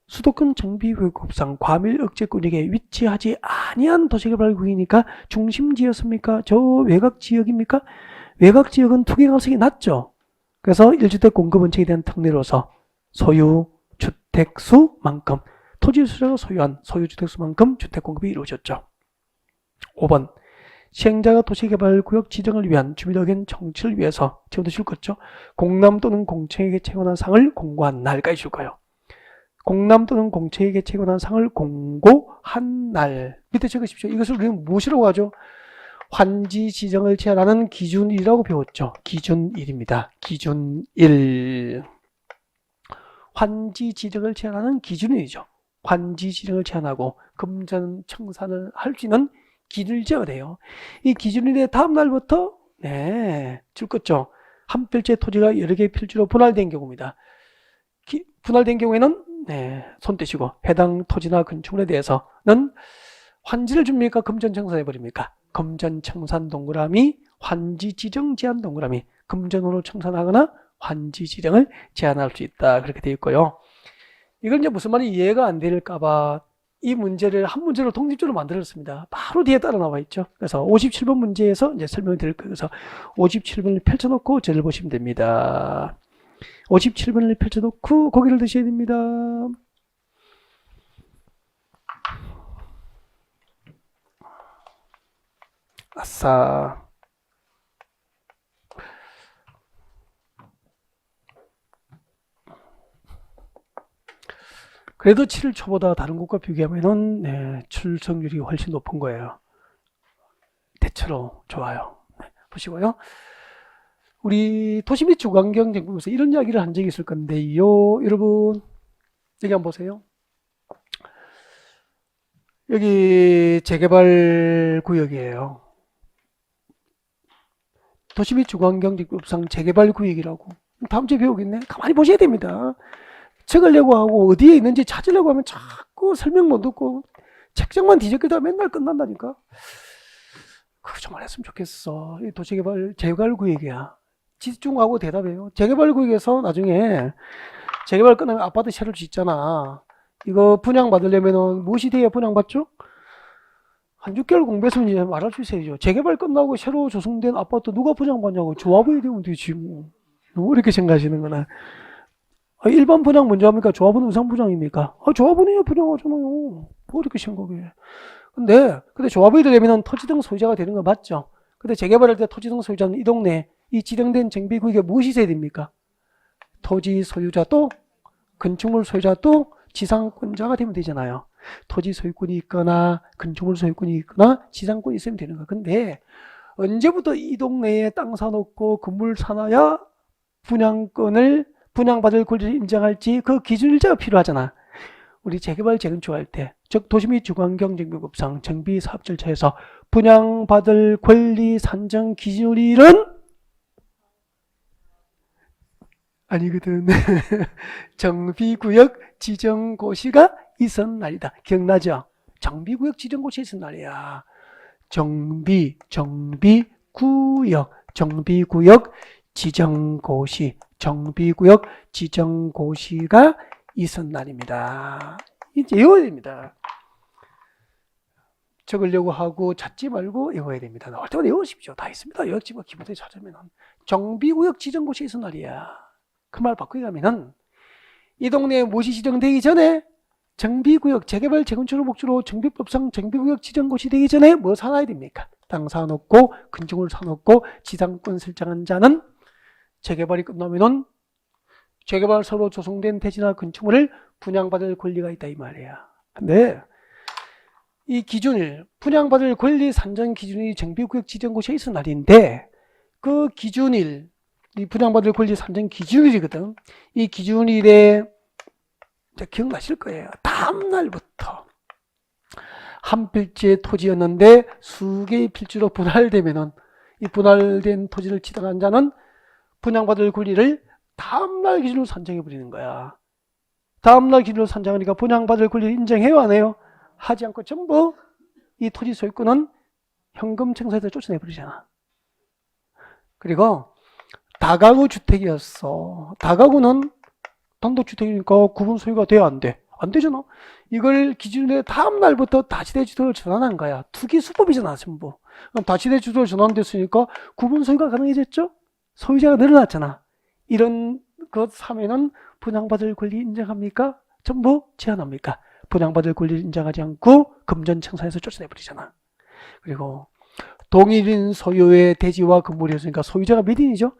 S1: 수도권 정비구역법상 과밀 억제구역에 위치하지 아니한 도시개발구역이니까 중심지였습니까? 저 외곽지역입니까? 외곽지역은 투기 가능성이 낮죠. 그래서 1주택 공급 원칙에 대한 특례로서 소유 주택수만큼 토지 소유자가 소유한 소유주택수만큼 주택 공급이 이루어졌죠. 5번 시행자가 도시개발구역 지정을 위한 주민의견 청취를 위해서 지금도 줄 거죠. 공람 또는 공청회에 채권한 상을 공고한 날까지 줄 거예요. 공람 또는 공청회에 채권한 상을 공고한 날 밑에 적으십시오. 이것을 우리는 무엇이라고 하죠? 환지 지정을 제한하는 기준일이라고 배웠죠. 기준일입니다. 기준일. 환지 지정을 제한하는 기준일이죠. 환지 지정을 제한하고 금전 청산을 할 수 있는 기준일제가 돼요. 이 기준일의 다음 날부터 줄 것죠. 한 필지의 토지가 여러 개의 필지로 분할된 경우입니다. 분할된 경우에는 손 떼시고 해당 토지나 건축물에 대해서는 환지를 줍니까? 금전 청산해버립니까? 금전 청산 동그라미, 환지 지정 제한 동그라미, 금전으로 청산하거나 환지 지정을 제한할 수 있다. 그렇게 되어 있고요. 이건 이제 무슨 말이 이해가 안 될까봐 이 문제를 한 문제로 독립적으로 만들었습니다. 바로 뒤에 따라 나와 있죠. 그래서 57번 문제에서 이제 설명을 드릴 거예요. 그래서 57번을 펼쳐놓고 저를 보시면 됩니다. 57번을 펼쳐놓고 고개를 드셔야 됩니다. 아싸. 그래도 7월 초보다 다른 곳과 비교하면은 출석률이 훨씬 높은 거예요. 대체로 좋아요. 보시고요. 우리 도시 및 주거환경 정보에서 이런 이야기를 한 적이 있을 건데요. 여러분 여기 한번 보세요. 여기 재개발 구역이에요. 도시 및 주거환경정보법상 재개발 구역이라고. 다음 주에 배우겠네. 가만히 보셔야 됩니다. 적으려고 하고 어디에 있는지 찾으려고 하면 자꾸 설명 못 듣고 책장만 뒤적이다 맨날 끝난다니까. 그거 좀 안 했으면 좋겠어. 이 도시개발 재개발 구역이야. 집중하고 대답해요. 재개발 구역에서 나중에 재개발 끝나면 아파트 새로 짓잖아. 이거 분양받으려면은 무엇이 돼야 분양받죠? 한 6개월 공부했으면 이제 말할 수 있어야죠. 재개발 끝나고 새로 조성된 아파트 누가 분양받냐고. 조합원이 되면 되지 뭐. 이렇게 생각하시는구나. 일반 분양 먼저 합니까? 조합원 우선 분양입니까? 조합원이요 분양하잖아요. 뭐 이렇게 생각해. 근데 조합원이 되려면 토지 등 소유자가 되는 거 맞죠? 근데 재개발할 때 토지 등 소유자는 이 동네 이 지정된 정비구역에 무엇이 있어야 됩니까? 토지 소유자 또 건축물 소유자 또 지상권자가 되면 되잖아요. 토지 소유권이 있거나 건축물 소유권이 있거나 지상권이 있으면 되는 거야. 근데 언제부터 이 동네에 땅 사놓고 건물 사놔야 분양받을 권리를 인정할지 그 기준일자가 필요하잖아. 우리 재개발 재건축할 때, 즉 도시및 주거환경정비법상 정비사업 절차에서 분양받을 권리 산정 기준일은 아니거든. 정비구역 지정고시가 있었던 날이다. 기억나죠? 정비구역 지정고시 있었던 날이야. 정비구역 지정고시가 있었던 날입니다. 이제 외워야 됩니다. 적으려고 하고 찾지 말고 외워야 됩니다. 나올 때마다 외우십시오. 다 있습니다. 여기집어 기본에 찾으면 정비구역 지정고시 있었던 날이야. 그 말 바꾸기 가면은 이 동네에 무엇이 지정되기 전에 정비구역 재개발 재건축을 목적으로 정비법상 정비구역 지정고시 되기 전에 뭐 사놔야 됩니까? 땅 사놓고 건축물 사놓고 지상권 설정한 자는 재개발이 끝나면은 재개발 서로 조성된 대지나 건축물을 분양받을 권리가 있다 이 말이야. 근데 이 기준일 분양받을 권리 산정 기준이 정비구역 지정고시에 있은 날인데 그 기준일 이 분양받을 권리 산정 기준일이거든. 이 기준일에 기억나실 거예요. 다음 날부터 한 필지의 토지였는데 수개의 필지로 분할되면은 이 분할된 토지를 지정한 자는 분양받을 권리를 다음날 기준으로 산정해 버리는 거야. 다음날 기준으로 산정하니까 분양받을 권리를 인정해요 안 해요? 하지 않고 전부 이 토지 소유권은 현금 청사에서 쫓아내 버리잖아. 그리고 다가구 주택이었어. 다가구는 단독주택이니까 구분 소유가 돼야 안 돼? 안 되잖아. 이걸 기준에 다음 날부터 다시대 주택을 전환한 거야. 투기 수법이잖아 전부. 그럼 다시대 주택을 전환됐으니까 구분 소유가 가능해졌죠? 소유자가 늘어났잖아. 이런 것 사면은 분양받을 권리 인정합니까? 전부 제한합니까? 분양받을 권리를 인정하지 않고 금전청산에서 쫓아내버리잖아. 그리고 동일인 소유의 대지와 건물이었으니까 소유자가 몇 인이죠?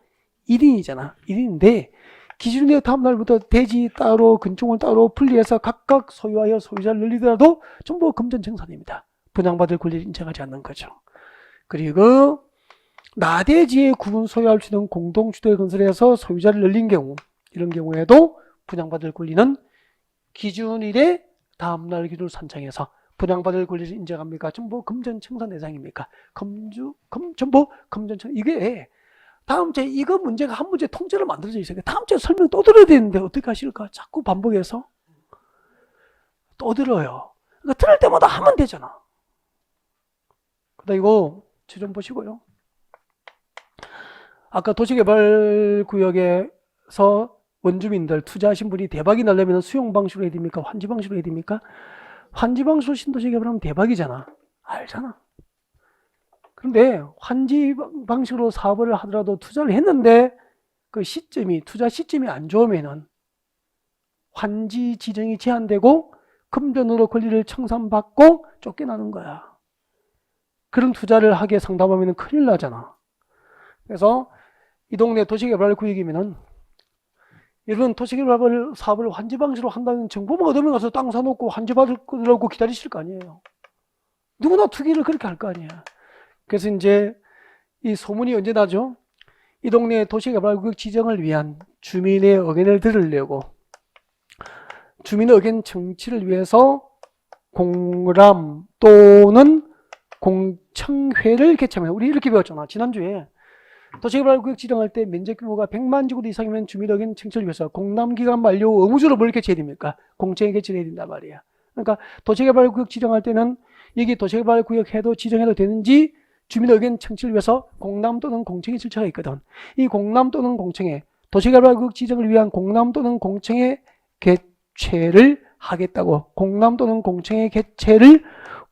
S1: 1인이잖아. 1인인데 기준의 다음 날부터 대지 따로 건축물 따로 분리해서 각각 소유하여 소유자를 늘리더라도 전부 금전청산입니다. 분양받을 권리를 인정하지 않는 거죠. 그리고 나대지에 구분 소유할 수 있는 공동주택을 건설해서 소유자를 늘린 경우 이런 경우에도 분양받을 권리는 기준일에 다음날 기준으로 산정해서 분양받을 권리를 인정합니까? 전부 금전청산 대상입니까? 전부 금전청산. 이게 다음 주에 이거 문제가 한 문제 통째로 만들어져 있어요. 다음 주에 설명 또 들어야 되는데 어떻게 하실까? 자꾸 반복해서 또 들어요. 그러니까 들을 때마다 하면 되잖아. 그다 이거 좀 보시고요. 아까 도시개발구역에서 원주민들 투자하신 분이 대박이 나려면 수용 방식으로 해야 됩니까? 환지 방식으로 해야 됩니까? 환지 방식으로 신도시 개발하면 대박이잖아. 알잖아. 그런데 환지 방식으로 사업을 하더라도 투자를 했는데 그 시점이 투자 시점이 안 좋으면은 환지 지정이 제한되고 금전으로 권리를 청산받고 쫓겨나는 거야. 그런 투자를 하게 상담하면 큰일 나잖아. 그래서 이 동네 도시개발 구역이면은 여러분 도시개발 사업을 환지 방식으로 한다는 정보만 얻으면 가서 땅 사놓고 환지 받으려고 기다리실 거 아니에요. 누구나 투기를 그렇게 할 거 아니야. 그래서 이제 이 소문이 언제 나죠? 이 동네 도시개발구역 지정을 위한 주민의 의견을 들으려고 주민의 의견 청취를 위해서 공람 또는 공청회를 개최합니다. 우리 이렇게 배웠잖아. 지난주에 도시개발구역 지정할 때 면적 규모가 100만 제곱미터 이상이면 주민 의견 청취를 위해서 공람기간 만료 의무적으로 뭘 개최해야 됩니까? 공청회 개최를 해야 된단 말이야. 그러니까 도시개발구역 지정할 때는 여기 도시개발구역 지정해도 되는지 주민 의견 청취를 위해서 공람 또는 공청회 절차가 있거든. 이 공람 또는 공청회, 도시개발구역 지정을 위한 공람 또는 공청회 개최를 하겠다고 공람 또는 공청회 개최를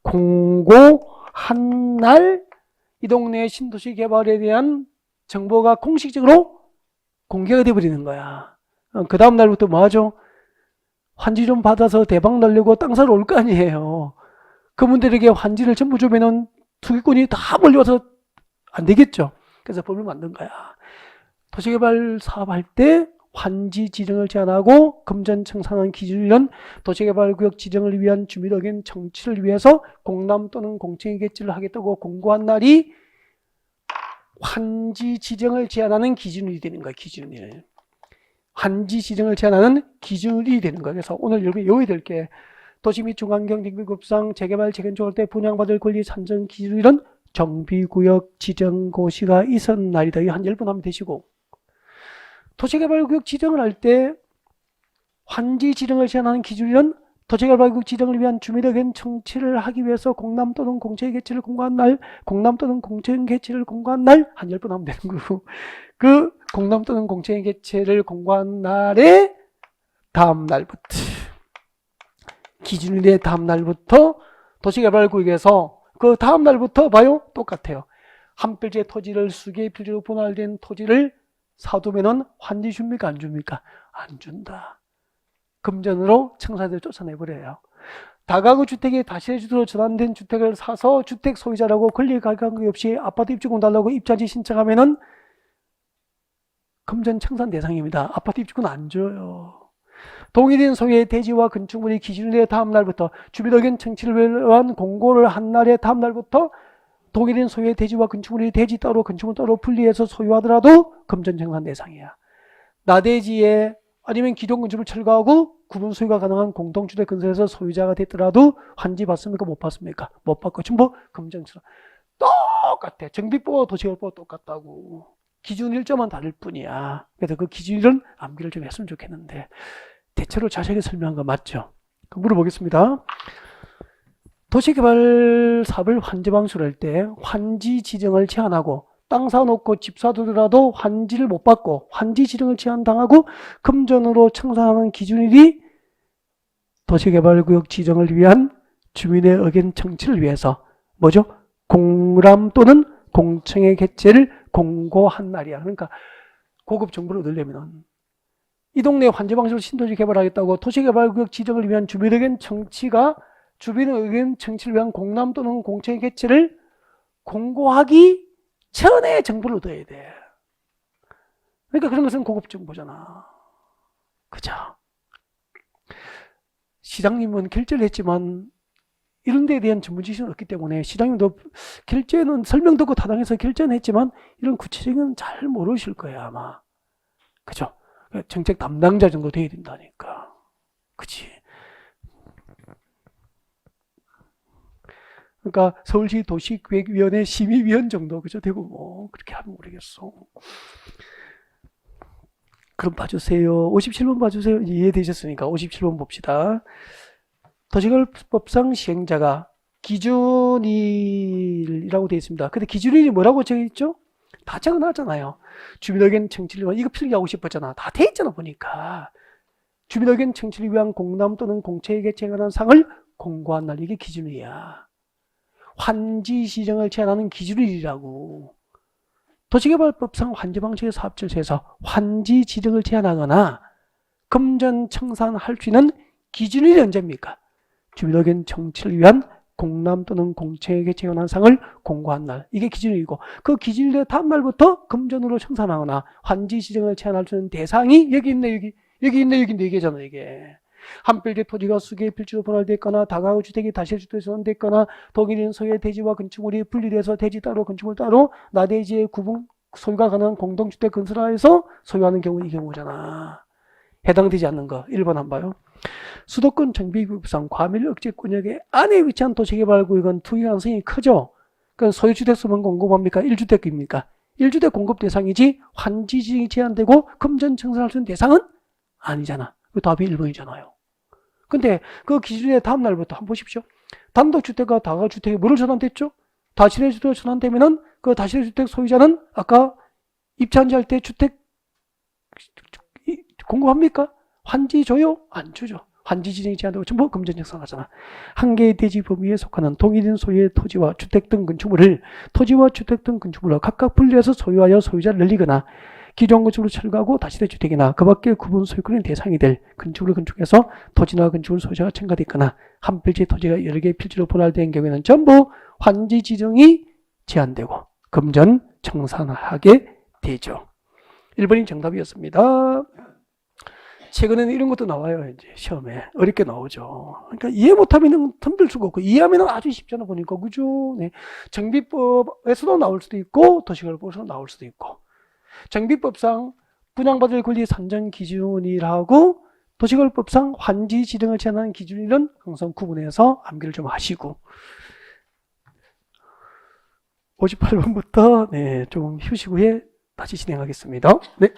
S1: 공고한 날 이 동네 신도시 개발에 대한 정보가 공식적으로 공개가 돼버리는 거야. 그 다음 날부터 뭐 하죠? 환지 좀 받아서 대박 날려고 땅 사러 올 거 아니에요. 그분들에게 환지를 전부 주면은 투기꾼이 다 몰려와서 안 되겠죠. 그래서 법을 만든 거야. 도시개발 사업할 때 환지 지정을 제한하고 금전청산하는 기준은 도시개발구역 지정을 위한 주민의견 청취를 위해서 공람 또는 공청회 개최를 하겠다고 공고한 날이 환지 지정을 제한하는 기준이 되는 거야. 기준이. 환지 지정을 제한하는 기준이 되는 거야. 그래서 오늘 여러분이 외워야 될 게 도시 및 중앙경제급상 재개발 재건축할 때 분양받을 권리 산정 기준은 정비구역 지정고시가 있었는 날이다. 이거 한 10번 하면 되시고, 도시개발구역 지정을 할 때 환지 지정을 제한하는 기준은 도시개발구역 지정을 위한 주민의견 청취를 하기 위해서 공람 또는 공청회 개최를 공고한 날, 공람 또는 공청회 개최를 공고한 날 한 10번 하면 되는 거고, 그 공람 또는 공청회 개최를 공고한 날에 다음 날부터, 기준일의 다음 날부터 도시개발구역에서 그 다음 날부터 봐요. 똑같아요. 한 필지의 토지를 수개의 필지로 분할된 토지를 사두면은 환지 줍니까? 안 줍니까? 안 준다. 금전으로 청사대를 쫓아내버려요. 다가구 주택이 다시주택으로 전환된 주택을 사서 주택 소유자라고 권리 가격이 없이 아파트 입주권 달라고 입자지 신청하면은 금전 청산 대상입니다. 아파트 입주권 안 줘요. 동일인 소유의 대지와 건축물이 기준일의 다음 날부터 주민의견 청취를 위한 공고를 한 날의 다음 날부터 동일인 소유의 대지와 건축물이 대지 따로 건축물 따로 분리해서 소유하더라도 금전청산 대상이야. 나대지에 아니면 기존 건축물 철거하고 구분 소유가 가능한 공동주택 건설에서 소유자가 됐더라도 환지 받습니까? 못 받습니까? 못 받고 전부 금전청산. 똑같아. 정비법과 도시개발법과 똑같다고. 기준 일조만 다를 뿐이야. 그래서 그 기준은 암기를 좀 했으면 좋겠는데 대체로 자세하게 설명한 거 맞죠? 물어보겠습니다. 도시개발 사업을 환지 방수를 할 때 환지 지정을 제한하고 땅 사놓고 집 사두더라도 환지를 못 받고 환지 지정을 제한당하고 금전으로 청산하는 기준일이 도시개발구역 지정을 위한 주민의 의견 청취를 위해서 뭐죠? 공람 또는 공청회 개최를 공고한 날이야. 그러니까 고급 정보를 얻으려면 이 동네 환지 방식으로 신도시 개발하겠다고 도시개발구역 지정을 위한 주민의견 청취가 주민의 의견 청취를 위한 공람 또는 공청회 개최를 공고하기 전에 정보를 얻어야 돼. 그러니까 그런 것은 고급 정보잖아. 그죠? 시장님은 결제를 했지만 이런 데에 대한 전문 지식은 없기 때문에 시장님도 결제는 설명 듣고 타당해서 결제는 했지만 이런 구체적인 잘 모르실 거예요 아마. 그죠? 정책 담당자 정도 돼야 된다니까. 그치? 그러니까 서울시 도시계획위원회 심의위원 정도 그죠? 되고 뭐 그렇게 하면 모르겠어. 그럼 봐주세요. 57번 봐주세요. 이해되셨으니까 57번 봅시다. 도시개발법상 시행자가 기준일이라고 되어 있습니다. 근데 기준일이 뭐라고 적혀있죠? 다 적어놨잖아요. 주민의견 청취를 위한, 이거 필기하고 싶었잖아. 다 돼 있잖아 보니까. 주민의견 청취를 위한 공람 또는 공청회 개최에 관한 상을 공고한 날, 이게 기준일이야. 환지 지정을 제한하는 기준일이라고. 도시개발법상 환지방식의 사업질서에서 환지 지정을 제한하거나 금전 청산할 수 있는 기준일이 언제입니까? 주민의견 청취를 위한 공람 또는 공청회 개최에 관한 상을 공고한 날, 이게 기준일이고 그 기준일의 다음 날부터 금전으로 청산하거나 환지 지정을 제한할 수 있는 대상이 여기 있네, 여기 있네, 여기 있네, 이게잖아. 이게 한 필지 토지가 수개의 필지로 분할됐거나 다가구 주택이 다시주택에 전환됐거나 독일인 소유의 대지와 건축물이 분리돼서 대지 따로 건축물 따로 나대지의 구분 소유가 가능한 공동주택 건설하에서 소유하는 경우, 이 경우잖아. 해당되지 않는 거 1번 한번 봐요. 수도권 정비구역상 과밀 억제권역의 안에 위치한 도시개발구역은 투기 가능성이 크죠. 그 소유주택 수만 공급합니까? 1주택입니까? 1주택 공급 대상이지 환지 지정이 제한되고 금전 청산할 수 있는 대상은 아니잖아. 그 답이 1번이잖아요. 근데 그 기준의 다음 날부터 한번 보십시오. 단독주택과 다가주택이 뭐를 전환됐죠? 다실의 주택으로 전환되면은 그 다실의 주택 소유자는 아까 입찰한지 할 때 주택 공급합니까? 환지 줘요? 안 주죠. 환지 지정이 제한되고 전부 금전 청산하잖아. 한 개의 대지 범위에 속하는 동일인 소유의 토지와 주택 등 건축물을 토지와 주택 등 건축물로 각각 분리해서 소유하여 소유자를 늘리거나 기존 건축물을 철거하고 다시대 주택이나 그 밖의 구분 소유권의 대상이 될 건축물을 건축해서 토지나 건축물 소유자가 첨가됐거나 한 필지 토지가 여러 개의 필지로 분할된 경우에는 전부 환지 지정이 제한되고 금전 청산하게 되죠. 1번이 정답이었습니다. 최근에는 이런 것도 나와요. 이제 시험에 어렵게 나오죠. 그러니까 이해 못하면 덤빌 수가 없고, 이해하면 아주 쉽잖아 보니까, 그죠? 네. 정비법에서도 나올 수도 있고 도시개발법에서도 나올 수도 있고, 정비법상 분양받을 권리 산정 기준이라고 도시개발법상 환지 지정을 제한하는 기준이는 항상 구분해서 암기를 좀 하시고, 58번부터 네, 좀 휴식 후에 다시 진행하겠습니다. 네.